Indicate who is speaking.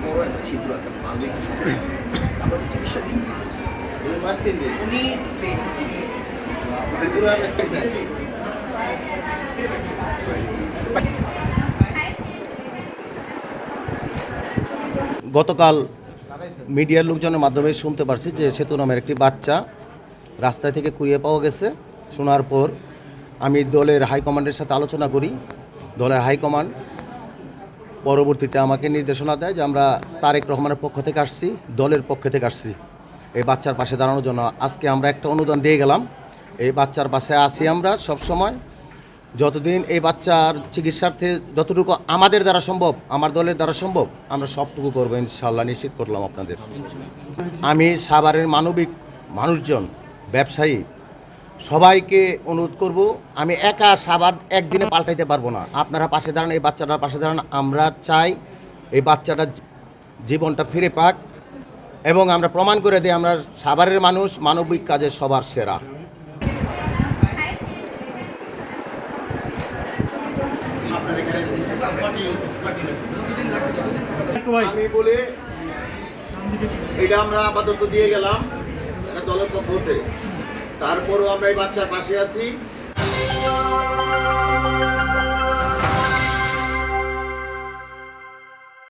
Speaker 1: বড় একটা ছিদ্র আছে, ভালো একটু সমস্যা আছে। আমরা তো চিকিৎসা দিই
Speaker 2: 2 মাস 3 দিন।
Speaker 1: উনি পেয়েছেন
Speaker 2: পুরো মেসেজ
Speaker 3: গতকাল মিডিয়ার লোকজনের মাধ্যমে শুনতে পারছি যে সেতু নামের একটি বাচ্চা রাস্তা থেকে কুড়িয়ে পাওয়া গেছে। শোনার পর আমি দলের হাইকমান্ডের সাথে আলোচনা করি। দলের হাইকমান্ড পরবর্তীতে আমাকে নির্দেশনা দেয় যে আমরা তারেক রহমানের পক্ষ থেকে আসছি, দলের পক্ষ থেকে আসছি এই বাচ্চার পাশে দাঁড়ানোর জন্য। আজকে আমরা একটা অনুদান দিয়ে গেলাম। এই বাচ্চার পাশে আসি আমরা সব সময়, যতদিন এই বাচ্চার চিকিৎসার্থে যতটুকু আমাদের দ্বারা সম্ভব, আমার দলের দ্বারা সম্ভব, আমরা সবটুকু করবো ইনশাআল্লাহ, নিশ্চিত করলাম আপনাদের। আমি সাভারের মানবিক মানুষজন, ব্যবসায়ী সবাইকে অনুরোধ করব, আমি একা সাভার একদিনে পাল্টাইতে পারবো না। আপনারা পাশে দাঁড়ান, এই বাচ্চাটার পাশে দাঁড়ান। আমরা চাই এই বাচ্চাটার জীবনটা ফিরে পাক এবং আমরা প্রমাণ করে দিই আমরা সাভারের মানুষ মানবিক কাজে সবার সেরা।
Speaker 2: আমি বলে এটা আমরা আপাতত দিয়ে গেলাম এটা দলের পক্ষ হতে। তারপরও আমরা এই বাচ্চার পাশে আছি।